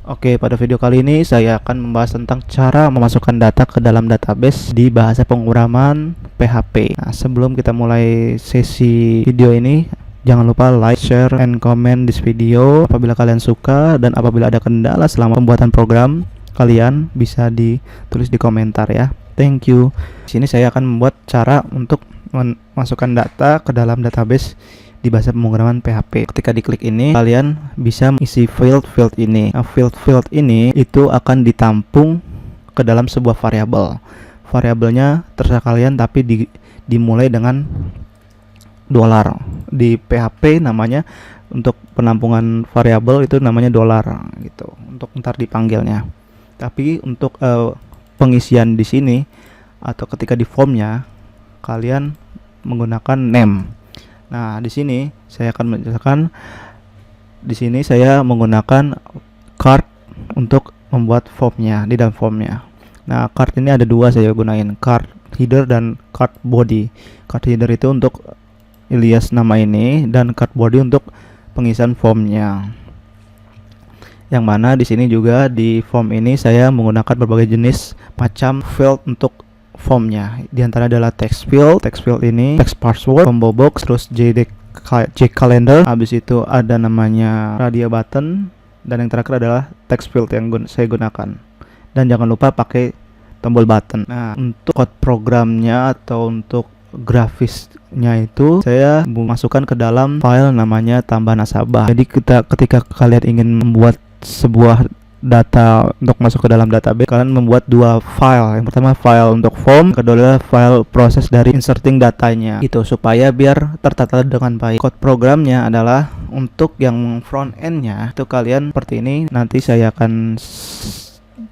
Oke, pada video kali ini saya akan membahas tentang cara memasukkan data ke dalam database di bahasa pemrograman PHP. Nah, sebelum kita mulai sesi video ini, jangan lupa like, share, and comment this video apabila kalian suka, dan apabila ada kendala selama pembuatan program, kalian bisa ditulis di komentar ya. Thank you. Di sini saya akan membuat cara untuk memasukkan data ke dalam database di bahasa pemrograman PHP. Ketika diklik ini, kalian bisa mengisi field ini. Nah, field ini itu akan ditampung ke dalam sebuah variabel. Variabelnya terserah kalian, tapi dimulai dengan $. Di PHP namanya untuk penampungan variabel itu namanya $, gitu. Untuk ntar dipanggilnya. Tapi untuk pengisian di sini atau ketika di formnya, kalian menggunakan name. Nah, di sini saya akan menjelaskan. Di sini saya menggunakan card untuk membuat formnya di dalam formnya. Nah, card ini ada dua saya gunain, card header dan card body. Card header itu untuk alias nama ini, dan card body untuk pengisian formnya. Yang mana di sini juga di form ini saya menggunakan berbagai jenis macam field untuk formnya. Di antara adalah text field ini, text password, combo box, terus J calendar. Habis itu ada namanya radio button, dan yang terakhir adalah text field yang saya gunakan. Dan jangan lupa pakai tombol button. Nah, untuk code programnya atau untuk grafisnya itu saya masukkan ke dalam file namanya tambah nasabah. Jadi ketika kalian ingin membuat sebuah data untuk masuk ke dalam database, kalian membuat dua file. Yang pertama file untuk form, kedua adalah file proses dari inserting datanya, itu supaya biar tertata dengan baik. Code programnya adalah untuk yang front endnya itu kalian seperti ini. Nanti saya akan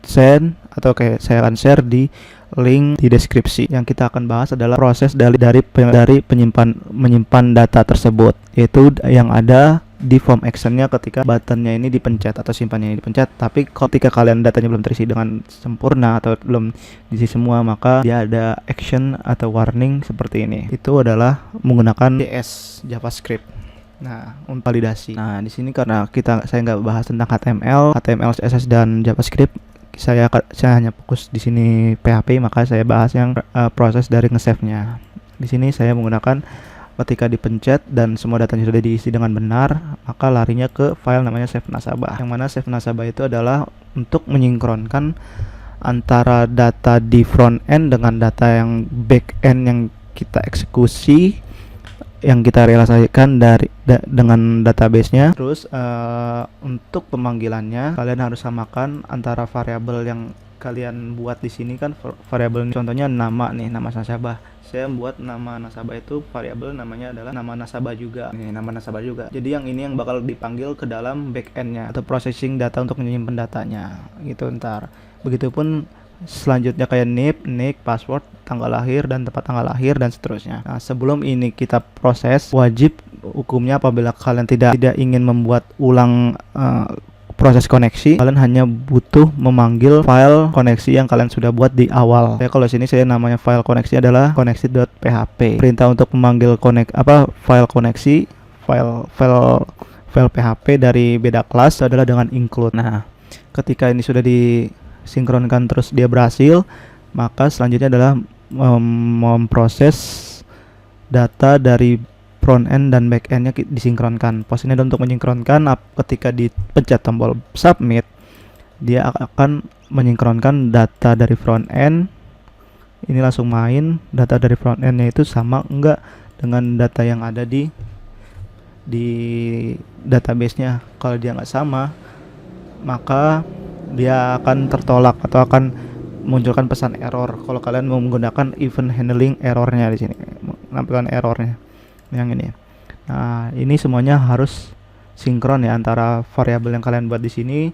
send atau saya akan share di link di deskripsi. Yang kita akan bahas adalah proses dari menyimpan data tersebut, yaitu yang ada di form actionnya ketika buttonnya ini dipencet atau simpannya ini dipencet. Tapi ketika kalian datanya belum terisi dengan sempurna atau belum diisi semua, maka dia ada action atau warning seperti ini. Itu adalah menggunakan JS JavaScript. Nah, untuk validasi. Nah, di sini karena saya nggak bahas tentang HTML, CSS dan JavaScript, saya hanya fokus di sini PHP, maka saya bahas yang proses dari nge-save-nya. Di sini saya menggunakan ketika dipencet dan semua datanya sudah diisi dengan benar, maka larinya ke file namanya save nasabah. Yang mana save nasabah itu adalah untuk menyinkronkan antara data di front end dengan data yang back end yang kita eksekusi, yang kita realisasikan dengan database-nya. Terus untuk pemanggilannya kalian harus samakan antara variabel yang kalian buat di sini. Kan variabel ini contohnya nama nih, nama nasabah. Saya membuat nama nasabah itu variabel namanya adalah nama nasabah juga. Ini nama nasabah juga. Jadi yang ini yang bakal dipanggil ke dalam back end-nya atau processing data untuk menyimpan datanya gitu ntar. Begitupun selanjutnya kayak nick, password, tanggal lahir, dan tempat tanggal lahir, dan seterusnya. Nah, sebelum ini kita proses, wajib hukumnya apabila kalian tidak ingin membuat ulang proses koneksi, kalian hanya butuh memanggil file koneksi yang kalian sudah buat di awal. Kalau sini saya namanya file koneksi adalah koneksi.php. Perintah untuk memanggil file koneksi, file PHP dari beda kelas adalah dengan include. Nah, ketika ini sudah disinkronkan terus dia berhasil, maka selanjutnya adalah memproses data dari front end dan back endnya disinkronkan. Posisinya untuk menyinkronkan, ketika dipencet tombol submit, dia akan menyinkronkan data dari front end. Ini langsung main, data dari front endnya itu sama enggak dengan data yang ada di database-nya. Kalau dia nggak sama, maka dia akan tertolak atau akan munculkan pesan error. Kalau kalian mau menggunakan event handling errornya, di sini menampilkan errornya yang ini. Nah, ini semuanya harus sinkron ya, antara variabel yang kalian buat di sini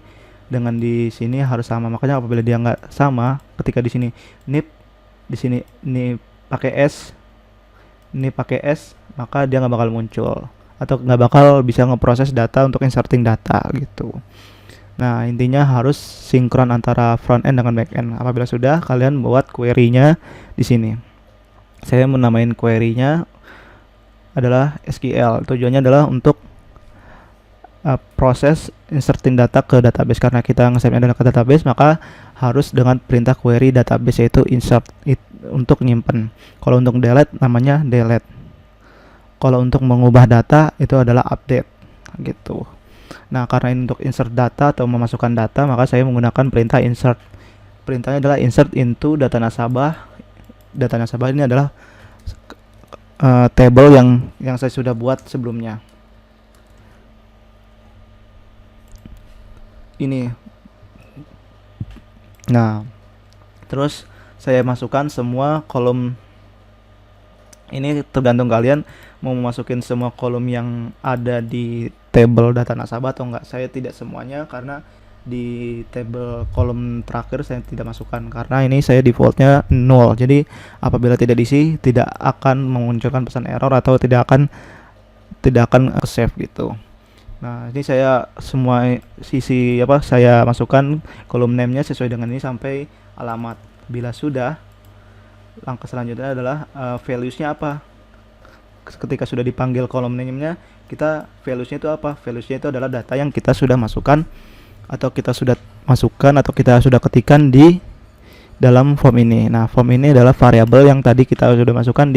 dengan di sini harus sama. Makanya apabila dia nggak sama, ketika di sini nip, di sini ini pakai S, ini pakai S, maka dia nggak bakal muncul atau nggak bakal bisa ngeproses data untuk inserting data gitu. Nah, intinya harus sinkron antara front end dengan back end. Apabila sudah, kalian buat query-nya di sini. Saya menamain query-nya adalah SQL. Tujuannya adalah untuk proses inserting data ke database. Karena kita nge-save adalah ke database, maka harus dengan perintah query database, yaitu insert untuk nyimpen. Kalau untuk delete namanya delete. Kalau untuk mengubah data itu adalah update gitu. Nah, karena ini untuk insert data atau memasukkan data, maka saya menggunakan perintah insert. Perintahnya adalah insert into data nasabah. Data nasabah ini adalah table yang saya sudah buat sebelumnya. Ini. Nah, terus saya masukkan semua kolom. Ini tergantung kalian mau masukin semua kolom yang ada di table data nasabah atau enggak. Saya tidak semuanya, karena di table kolom terakhir saya tidak masukkan, karena ini saya defaultnya 0. Jadi apabila tidak diisi, tidak akan memunculkan pesan error atau tidak akan save gitu. Nah, ini saya semua sisi saya masukkan kolom name-nya sesuai dengan ini sampai alamat. Bila sudah, langkah selanjutnya adalah values-nya apa. Ketika sudah dipanggil kolom name-nya, kita values-nya itu apa? Values-nya itu adalah data yang kita sudah masukkan atau kita sudah ketikkan di dalam form ini. Nah, form ini adalah variabel yang tadi kita sudah masukkan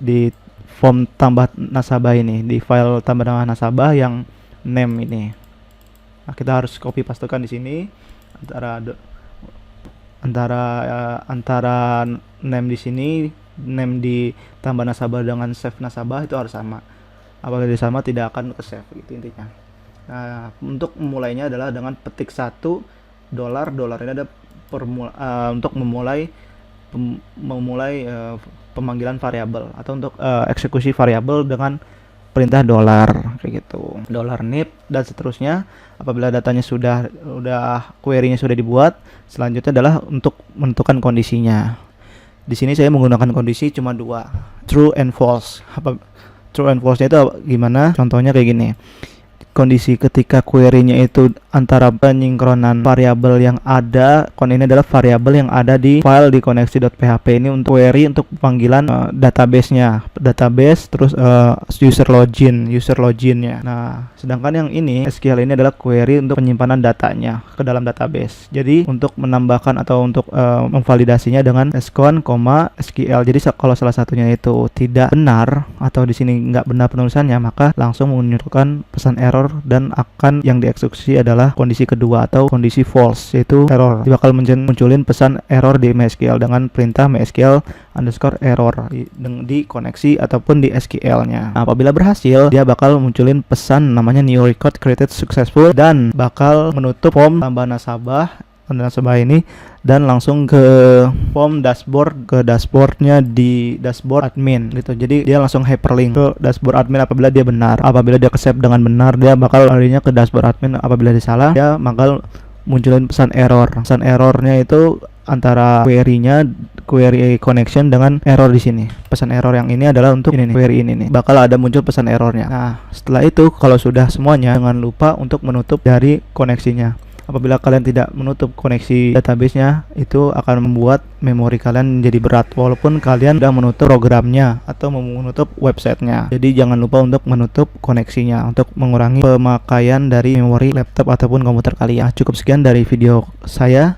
di form tambah nasabah ini, di file tambah nasabah yang name ini. Nah, kita harus copy pastekan di sini antara name di sini, name di tambah nasabah dengan save nasabah itu harus sama. Apabila sama, tidak akan ke save gitu intinya. Nah, untuk memulainya adalah dengan petik $1. Dolar ini ada untuk memulai pemanggilan variabel atau untuk eksekusi variabel dengan perintah dolar kayak gitu. Dollar nip dan seterusnya. Apabila datanya sudah query-nya sudah dibuat, selanjutnya adalah untuk menentukan kondisinya. Di sini saya menggunakan kondisi cuma 2, true and false. True and false-nya itu gimana? Contohnya kayak gini. Kondisi ketika query-nya itu antara penyinkronan variabel yang ada, ini adalah variabel yang ada di file di koneksi.php ini untuk query untuk panggilan database-nya, terus user login-nya. Nah, sedangkan yang ini SQL ini adalah query untuk penyimpanan datanya ke dalam database. Jadi untuk menambahkan atau untuk memvalidasinya dengan scon, SQL. Jadi kalau salah satunya itu tidak benar atau di sini nggak benar penulisannya, maka langsung menunjukkan pesan error dan akan yang dieksekusi adalah kondisi kedua atau kondisi false, yaitu error. Dia bakal munculin pesan error di MySQL dengan perintah MySQL_error di koneksi ataupun di SQL-nya. Nah, apabila berhasil, dia bakal munculin pesan namanya new record created successful dan bakal menutup form tambah nasabah ini dan langsung ke form dashboardnya di dashboard admin gitu. Jadi dia langsung hyperlink ke dashboard admin apabila dia benar. Apabila dia ke-save dengan benar, dia bakal larinya ke dashboard admin. Apabila dia salah, dia bakal munculin pesan error. Pesan errornya itu antara query connection dengan error di sini. Pesan error yang ini adalah untuk query ini nih. Bakal ada muncul pesan errornya. Nah, setelah itu kalau sudah semuanya, jangan lupa untuk menutup dari koneksinya. Apabila kalian tidak menutup koneksi database-nya, itu akan membuat memori kalian menjadi berat walaupun kalian sudah menutup programnya atau menutup websitenya. Jadi jangan lupa untuk menutup koneksinya untuk mengurangi pemakaian dari memori laptop ataupun komputer kalian. Cukup sekian dari video saya.